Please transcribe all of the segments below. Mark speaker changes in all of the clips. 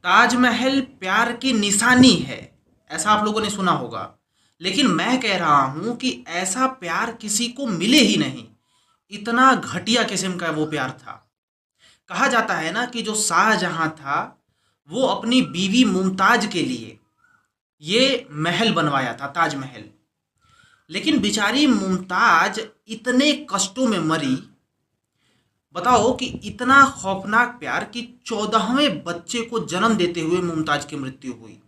Speaker 1: ताजमहल प्यार की निशानी है, ऐसा आप लोगों ने सुना होगा। लेकिन मैं कह रहा हूं कि ऐसा प्यार किसी को मिले ही नहीं। इतना घटिया किस्म का वो प्यार था। कहा जाता है ना कि जो शाहजहां था वो अपनी बीवी मुमताज के लिए ये महल बनवाया था, ताजमहल। लेकिन बेचारी मुमताज इतने कष्टों में मरी। बताओ कि इतना खौफनाक प्यार कि 14वें बच्चे को जन्म देते हुए मुमताज की मृत्यु हुई।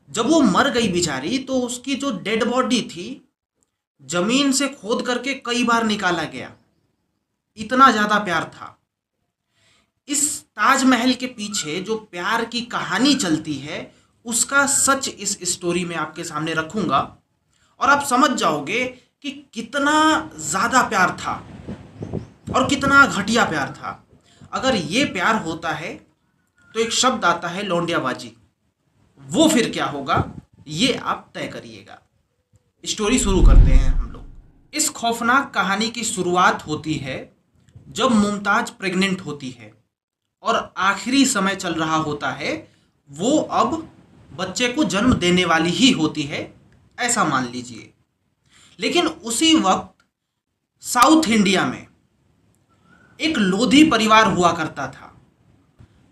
Speaker 1: जब वो मर गई बेचारी तो उसकी जो डेड बॉडी थी जमीन से खोद करके कई बार निकाला गया। इतना ज्यादा प्यार था। इस ताजमहल के पीछे जो प्यार की कहानी चलती है उसका सच इस स्टोरी में आपके सामने रखूंगा और आप समझ जाओगे कि कितना ज्यादा प्यार था और कितना घटिया प्यार था। अगर ये प्यार होता है तो एक शब्द आता है लौंडियाबाजी। वो फिर क्या होगा ये आप तय करिएगा। स्टोरी शुरू करते हैं हम लोग। इस खौफनाक कहानी की शुरुआत होती है जब मुमताज प्रेग्नेंट होती है और आखिरी समय चल रहा होता है। वो अब बच्चे को जन्म देने वाली ही होती है, ऐसा मान लीजिए। लेकिन उसी वक्त साउथ इंडिया में एक लोधी परिवार हुआ करता था,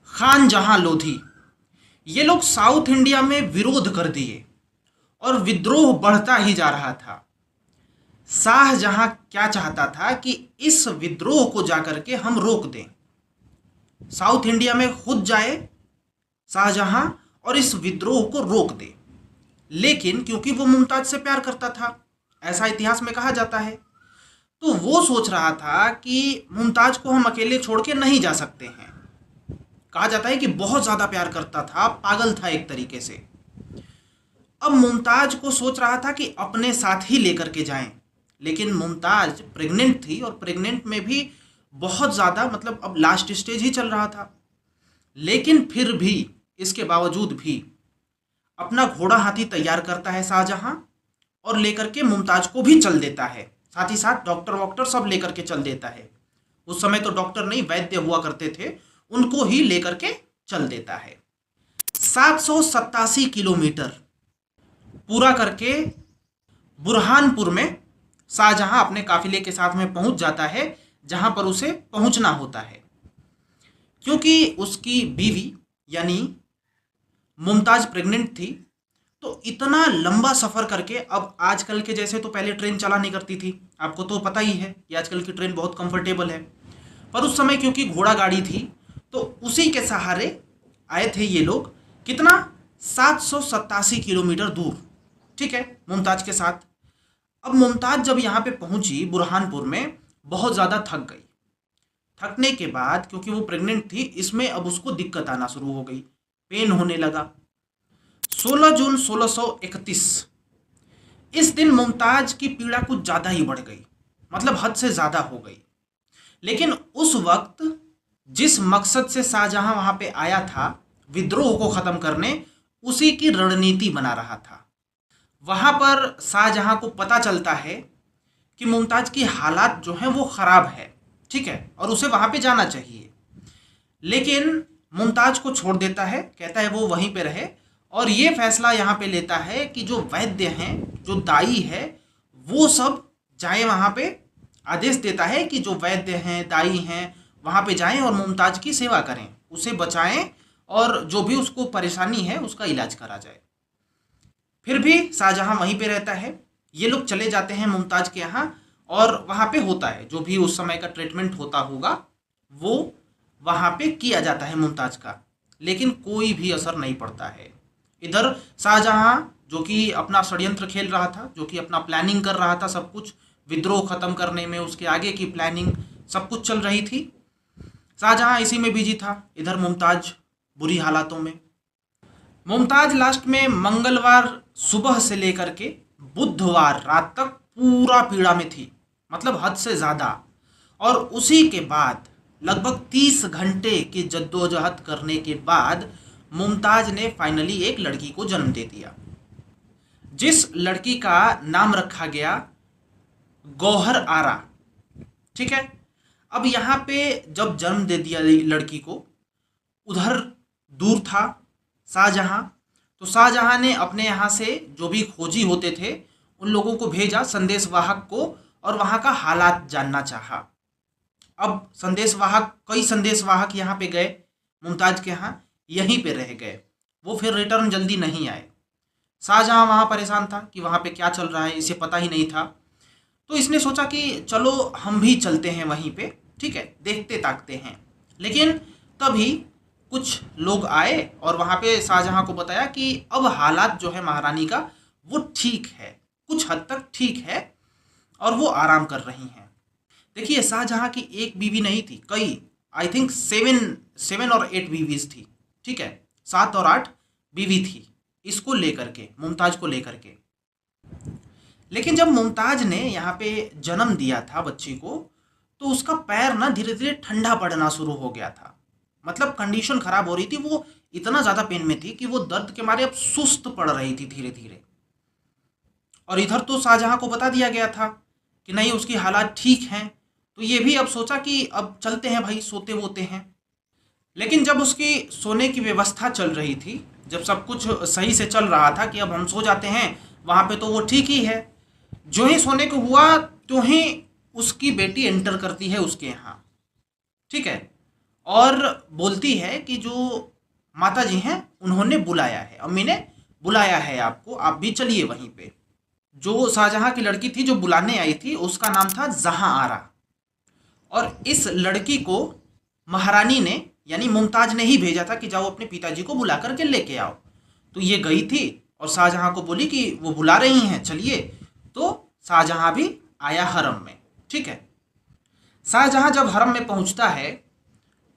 Speaker 1: खान जहां लोधी। ये लोग साउथ इंडिया में विरोध कर दिए और विद्रोह बढ़ता ही जा रहा था। शाहजहां क्या चाहता था कि इस विद्रोह को जाकर के हम रोक दें। साउथ इंडिया में खुद जाए शाहजहां और इस विद्रोह को रोक दे। लेकिन क्योंकि वो मुमताज से प्यार करता था, ऐसा इतिहास में कहा जाता है, तो वो सोच रहा था कि मुमताज को हम अकेले छोड़ के नहीं जा सकते हैं। कहा जाता है कि बहुत ज्यादा प्यार करता था, पागल था एक तरीके से। अब मुमताज को सोच रहा था कि अपने साथ ही लेकर के जाएं। लेकिन मुमताज प्रेग्नेंट थी और प्रेग्नेंट में भी बहुत ज़्यादा, मतलब अब लास्ट स्टेज ही चल रहा था। लेकिन फिर भी, इसके बावजूद भी अपना घोड़ा हाथी तैयार करता है शाहजहां और लेकर के मुमताज को भी चल देता है। साथ ही साथ डॉक्टर वॉक्टर सब लेकर के चल देता है। उस समय तो डॉक्टर नहीं, वैद्य हुआ करते थे, उनको ही लेकर के चल देता है। 787 किलोमीटर पूरा करके बुरहानपुर में शाहजहां अपने काफिले के साथ में पहुंच जाता है जहां पर उसे पहुंचना होता है। क्योंकि उसकी बीवी यानी मुमताज प्रेग्नेंट थी, तो इतना लंबा सफर करके, अब आजकल के जैसे तो पहले ट्रेन चला नहीं करती थी, आपको तो पता ही है कि आजकल की ट्रेन बहुत कंफर्टेबल है। पर उस समय क्योंकि घोड़ा गाड़ी थी तो उसी के सहारे आए थे ये लोग। कितना? 787 किलोमीटर दूर, ठीक है, मुमताज के साथ। अब मुमताज जब यहाँ पे पहुंची बुरहानपुर में, बहुत ज़्यादा थक गई। थकने के बाद क्योंकि वो प्रेग्नेंट थी, इसमें अब उसको दिक्कत आना शुरू हो गई, पेन होने लगा। 16 जून 1631 इस दिन मुमताज की पीड़ा कुछ ज़्यादा ही बढ़ गई, मतलब हद से ज़्यादा हो गई। लेकिन उस वक्त जिस मकसद से शाहजहां वहां पे आया था, विद्रोह को ख़त्म करने, उसी की रणनीति बना रहा था। वहां पर शाहजहां को पता चलता है कि मुमताज की हालात जो हैं वो ख़राब है, ठीक है, और उसे वहां पे जाना चाहिए। लेकिन मुमताज को छोड़ देता है, कहता है वो वहीं पे रहे। और ये फैसला यहाँ पे लेता है कि जो वैद्य हैं, जो दाई है, वो सब जाएं वहाँ पे। आदेश देता है कि जो वैद्य हैं, दाई हैं, वहाँ पे जाएं और मुमताज की सेवा करें, उसे बचाएं और जो भी उसको परेशानी है उसका इलाज करा जाए। फिर भी शाहजहां वहीं पे रहता है। ये लोग चले जाते हैं मुमताज के यहाँ और वहाँ पे होता है जो भी उस समय का ट्रीटमेंट होता होगा, वो वहाँ पे किया जाता है मुमताज का। लेकिन कोई भी असर नहीं पड़ता है। इधर शाहजहां जो कि अपना षड्यंत्र खेल रहा था, जो कि अपना प्लानिंग कर रहा था, सब कुछ विद्रोह खत्म करने में उसके आगे की प्लानिंग सब कुछ चल रही थी। शाहजहां इसी में बिजी था, इधर मुमताज बुरी हालातों में। मुमताज लास्ट में मंगलवार सुबह से लेकर के बुधवार रात तक पूरा पीड़ा में थी, मतलब हद से ज़्यादा। और उसी के बाद लगभग 30 घंटे की जद्दोजहद करने के बाद मुमताज ने फाइनली एक लड़की को जन्म दे दिया, जिस लड़की का नाम रखा गया गौहर आरा, ठीक है। अब यहाँ पे जब जन्म दे दिया लड़की को, उधर दूर था शाहजहां। तो शाहजहां ने अपने यहाँ से जो भी खोजी होते थे उन लोगों को भेजा, संदेशवाहक को, और वहाँ का हालात जानना चाहा। अब संदेशवाहक, कई संदेशवाहक यहाँ पे गए मुमताज़ के यहाँ, यहीं पे रह गए, वो फिर रिटर्न जल्दी नहीं आए। शाहजहां वहाँ परेशान था कि वहाँ पे क्या चल रहा है, इसे पता ही नहीं था। तो इसने सोचा कि चलो हम भी चलते हैं वहीं पे, ठीक है, देखते ताकते हैं। लेकिन तभी कुछ लोग आए और वहाँ पे शाहजहां को बताया कि अब हालात जो है महारानी का वो ठीक है, कुछ हद तक ठीक है, और वो आराम कर रही हैं। देखिए, शाहजहां की एक बीवी नहीं थी, कई, आई थिंक सेवन सेवन और 8 बीवीज थी, ठीक है, 7 और 8 बीवी थी इसको लेकर के, मुमताज को लेकर के। लेकिन जब मुमताज ने यहाँ पे जन्म दिया था बच्ची को, तो उसका पैर ना धीरे धीरे ठंडा पड़ना शुरू हो गया था। मतलब कंडीशन खराब हो रही थी, वो इतना ज़्यादा पेन में थी कि वो दर्द के मारे अब सुस्त पड़ रही थी धीरे धीरे। और इधर तो शाहजहां को बता दिया गया था कि नहीं, उसकी हालात ठीक हैं। तो ये भी अब सोचा कि अब चलते हैं भाई, सोते वोते हैं। लेकिन जब उसकी सोने की व्यवस्था चल रही थी, जब सब कुछ सही से चल रहा था कि अब हम सो जाते हैं वहाँ पे, तो वो ठीक ही है। जो ही सोने को हुआ तो ही उसकी बेटी एंटर करती है उसके यहाँ, ठीक है, और बोलती है कि जो माता जी हैं उन्होंने बुलाया है, अम्मी ने बुलाया है आपको, आप भी चलिए वहीं पे। जो शाहजहां की लड़की थी जो बुलाने आई थी, उसका नाम था जहां आरा। और इस लड़की को महारानी ने, यानी मुमताज ने ही भेजा था कि जाओ अपने पिताजी को बुला करके लेके आओ। तो ये गई थी और शाहजहां को बोली कि वो बुला रही हैं, चलिए। तो शाहजहां भी आया हरम में, ठीक है। शाहजहां जब हरम में पहुंचता है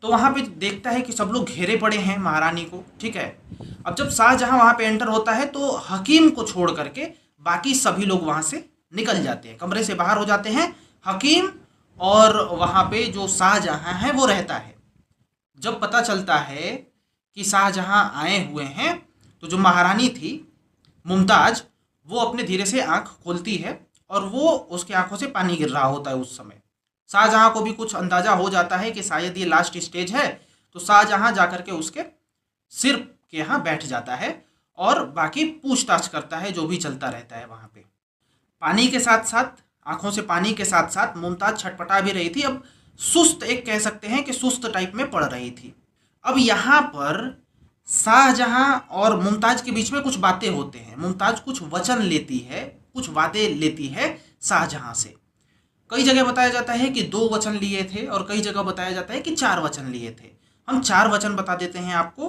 Speaker 1: तो वहां पे देखता है कि सब लोग घेरे पड़े हैं महारानी को, ठीक है। अब जब शाहजहां वहां पे एंटर होता है तो हकीम को छोड़ करके बाकी सभी लोग वहां से निकल जाते हैं, कमरे से बाहर हो जाते हैं। हकीम और वहां पे जो शाहजहां है वो रहता है। जब पता चलता है कि शाहजहां आए हुए हैं, तो जो महारानी थी मुमताज, वो अपने धीरे से आंख खोलती है और वो उसकी आंखों से पानी गिर रहा होता है। उस समय शाहजहां को भी कुछ अंदाजा हो जाता है कि शायद ये लास्ट स्टेज है। तो शाहजहां जाकर के उसके सिर के यहाँ बैठ जाता है और बाकी पूछताछ करता है, जो भी चलता रहता है वहां पे। पानी के साथ साथ, आंखों से पानी के साथ साथ मुमताज छटपटा भी रही थी। अब सुस्त, एक कह सकते हैं कि सुस्त टाइप में पड़ रही थी। अब यहाँ पर शाहजहां और मुमताज के बीच में कुछ बातें होते हैं। मुमताज कुछ वचन लेती है, कुछ वादे लेती है शाहजहां से। कई जगह बताया जाता है कि 2 वचन लिए थे और कई जगह बताया जाता है कि 4 वचन लिए थे। हम 4 वचन बता देते हैं आपको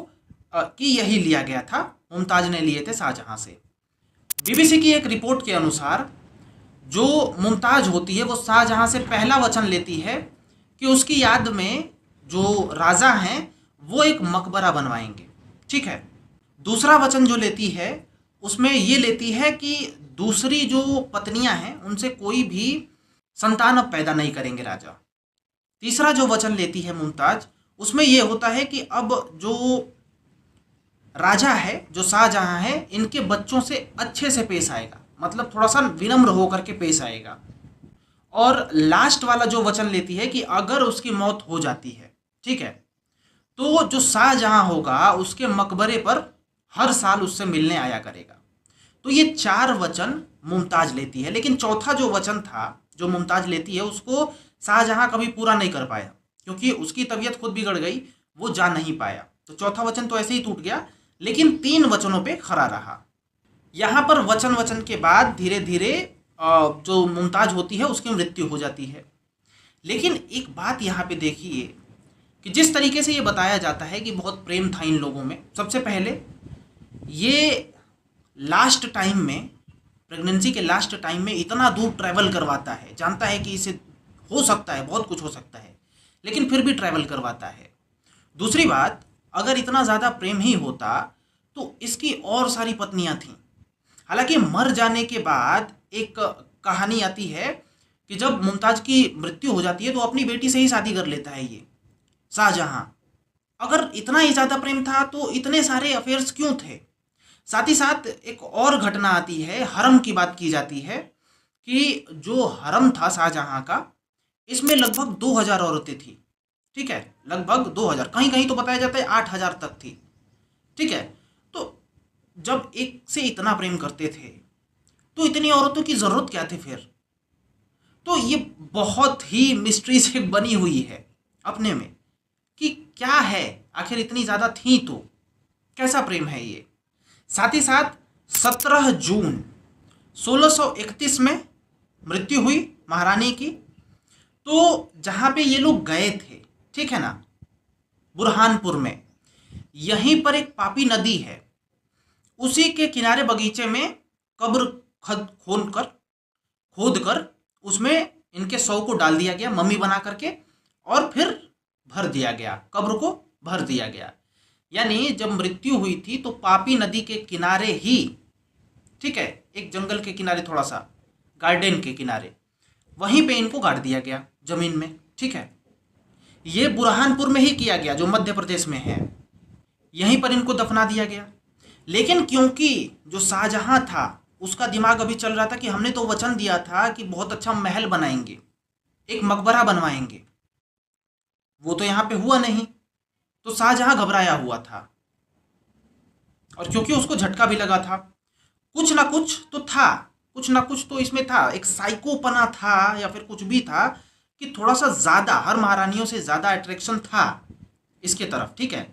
Speaker 1: कि यही लिया गया था, मुमताज ने लिए थे शाहजहां से। बीबीसी की एक रिपोर्ट के अनुसार जो मुमताज होती है वो शाहजहां से पहला वचन लेती है कि उसकी याद में जो राजा हैं वो एक मकबरा बनवाएंगे, ठीक है। दूसरा वचन जो लेती है उसमें ये लेती है कि दूसरी जो पत्नियां हैं उनसे कोई भी संतान अब पैदा नहीं करेंगे राजा। तीसरा जो वचन लेती है मुमताज, उसमें यह होता है कि अब जो राजा है, जो शाहजहां है, इनके बच्चों से अच्छे से पेश आएगा, मतलब थोड़ा सा विनम्र होकर के पेश आएगा। और लास्ट वाला जो वचन लेती है कि अगर उसकी मौत हो जाती है, ठीक है, तो जो शाहजहां होगा उसके मकबरे पर हर साल उससे मिलने आया करेगा। तो ये 4 वचन मुमताज लेती है। लेकिन चौथा जो वचन था जो मुमताज लेती है उसको शाहजहां कभी पूरा नहीं कर पाया, क्योंकि उसकी तबीयत खुद बिगड़ गई, वो जा नहीं पाया। तो चौथा वचन तो ऐसे ही टूट गया, लेकिन 3 वचनों पे खड़ा रहा। यहाँ पर वचन वचन के बाद धीरे धीरे जो मुमताज होती है उसकी मृत्यु हो जाती है। लेकिन एक बात यहाँ पे देखिए कि जिस तरीके से ये बताया जाता है कि बहुत प्रेम था इन लोगों में। सबसे पहले ये लास्ट टाइम में, प्रेगनेंसी के लास्ट टाइम में इतना दूर ट्रैवल करवाता है, जानता है कि इसे हो सकता है, बहुत कुछ हो सकता है, लेकिन फिर भी ट्रैवल करवाता है। दूसरी बात, अगर इतना ज़्यादा प्रेम ही होता तो इसकी और सारी पत्नियां थीं। हालांकि मर जाने के बाद एक कहानी आती है कि जब मुमताज की मृत्यु हो जाती है तो अपनी बेटी से ही शादी कर लेता है ये शाहजहां। अगर इतना ही ज़्यादा प्रेम था तो इतने सारे अफेयर्स क्यों थे? साथ ही साथ एक और घटना आती है, हरम की बात की जाती है कि जो हरम था शाहजहां का, इसमें लगभग 2000 औरतें थी, ठीक है, लगभग 2000, कहीं कहीं तो बताया जाता है 8000 तक थी। ठीक है। तो जब एक से इतना प्रेम करते थे तो इतनी औरतों की जरूरत क्या थी फिर? तो ये बहुत ही मिस्ट्री से बनी हुई है अपने में कि क्या है आखिर, इतनी ज्यादा थी तो कैसा प्रेम है ये। साथ ही साथ 17 जून 1631 में मृत्यु हुई महारानी की। तो जहां पे ये लोग गए थे, ठीक है ना, बुरहानपुर में, यहीं पर एक पापी नदी है, उसी के किनारे बगीचे में कब्र खोद कर उसमें इनके शव को डाल दिया गया मम्मी बना करके, और फिर भर दिया गया, कब्र को भर दिया गया। यानी जब मृत्यु हुई थी तो पापी नदी के किनारे ही, ठीक है, एक जंगल के किनारे, थोड़ा सा गार्डन के किनारे, वहीं पे इनको गाड़ दिया गया जमीन में, ठीक है। ये बुरहानपुर में ही किया गया जो मध्य प्रदेश में है, यहीं पर इनको दफना दिया गया। लेकिन क्योंकि जो शाहजहां था उसका दिमाग अभी चल रहा था कि हमने तो वचन दिया था कि बहुत अच्छा महल बनाएंगे, एक मकबरा बनवाएंगे, वो तो यहाँ पे हुआ नहीं, तो शाहजहां घबराया हुआ था। और क्योंकि उसको झटका भी लगा था, कुछ ना कुछ तो था, कुछ ना कुछ तो इसमें था, एक साइकोपना था या फिर कुछ भी था कि थोड़ा सा ज्यादा, हर महारानियों से ज्यादा अट्रैक्शन था इसके तरफ, ठीक है।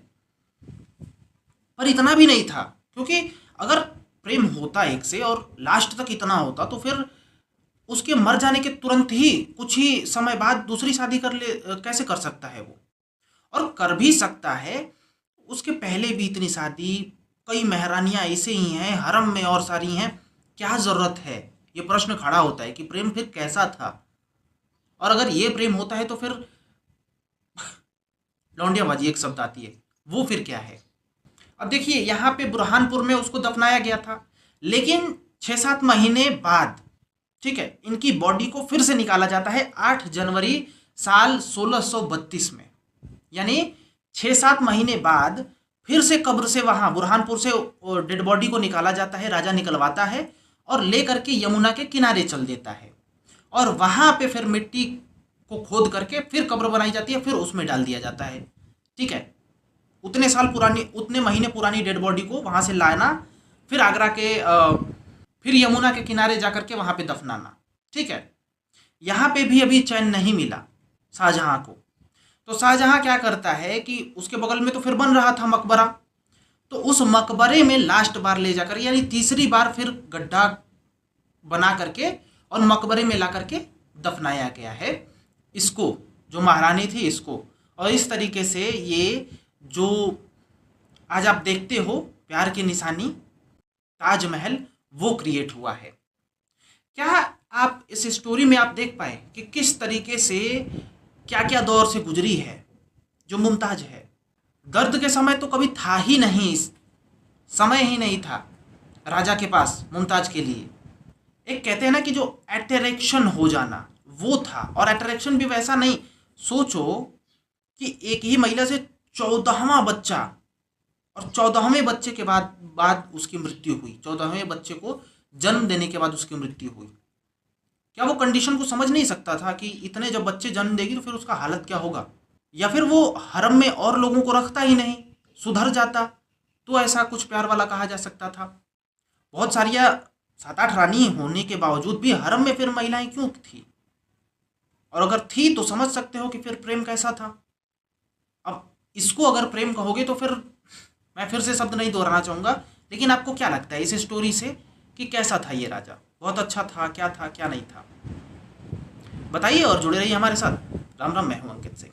Speaker 1: पर इतना भी नहीं था, क्योंकि अगर प्रेम होता एक से और लास्ट तक इतना होता तो फिर उसके मर जाने के तुरंत ही कुछ ही समय बाद दूसरी शादी कर ले, कैसे कर सकता है वो? और कर भी सकता है, उसके पहले भी इतनी शादी, कई महारानियां ऐसे ही हैं, हरम में और सारी हैं, क्या जरूरत है? ये प्रश्न खड़ा होता है कि प्रेम फिर कैसा था? और अगर ये प्रेम होता है तो फिर लौंडियाबाजी एक शब्द आती है, वो फिर क्या है? अब देखिए, यहाँ पे बुरहानपुर में उसको दफनाया गया था, लेकिन 6-7 महीने बाद, ठीक है, इनकी बॉडी को फिर से निकाला जाता है 8 जनवरी साल 1632 में। यानी 6-7 महीने बाद फिर से कब्र से, वहां बुरहानपुर से डेड बॉडी को निकाला जाता है, राजा निकलवाता है और लेकर के यमुना के किनारे चल देता है, और वहां पे फिर मिट्टी को खोद करके फिर कब्र बनाई जाती है, फिर उसमें डाल दिया जाता है, ठीक है। उतने साल पुरानी, उतने महीने पुरानी डेड बॉडी को वहां से लाना, फिर आगरा के फिर यमुना के किनारे जाकर के वहां पे दफनाना, ठीक है। यहाँ पे भी अभी चैन नहीं मिला शाहजहां को। तो शाहजहां क्या करता है कि उसके बगल में तो फिर बन रहा था मकबरा, तो उस मकबरे में लास्ट बार ले जाकर, यानी तीसरी बार फिर गड्ढा बना करके और मकबरे में ला करके दफनाया गया है इसको, जो महारानी थी इसको। और इस तरीके से ये जो आज आप देखते हो प्यार की निशानी ताजमहल, वो क्रिएट हुआ है। क्या आप इस स्टोरी में आप देख पाए कि किस तरीके से क्या क्या दौर से गुजरी है जो मुमताज है? दर्द के समय तो कभी था ही नहीं, समय ही नहीं था राजा के पास मुमताज के लिए। एक कहते हैं ना कि जो अट्रैक्शन हो जाना, वो था। और अट्रैक्शन भी वैसा नहीं, सोचो कि एक ही महिला से 14वां बच्चा, और 14वें बच्चे के बाद उसकी मृत्यु हुई, 14वें बच्चे को जन्म देने के बाद उसकी मृत्यु हुई। क्या वो कंडीशन को समझ नहीं सकता था कि इतने जब बच्चे जन्म देगी तो फिर उसका हालत क्या होगा? या फिर वो हरम में और लोगों को रखता ही नहीं, सुधर जाता, तो ऐसा कुछ प्यार वाला कहा जा सकता था। बहुत सारिया 7-8 रानी होने के बावजूद भी हरम में फिर महिलाएं क्यों थी? और अगर थी तो समझ सकते हो कि फिर प्रेम कैसा था। अब इसको अगर प्रेम कहोगे तो फिर मैं फिर से शब्द नहीं दोहराना चाहूँगा, लेकिन आपको क्या लगता है इस स्टोरी से कि कैसा था ये राजा? बहुत अच्छा था क्या नहीं था? बताइए और जुड़े रहिए हमारे साथ। राम राम, मैं हूँ अंकित सिंह।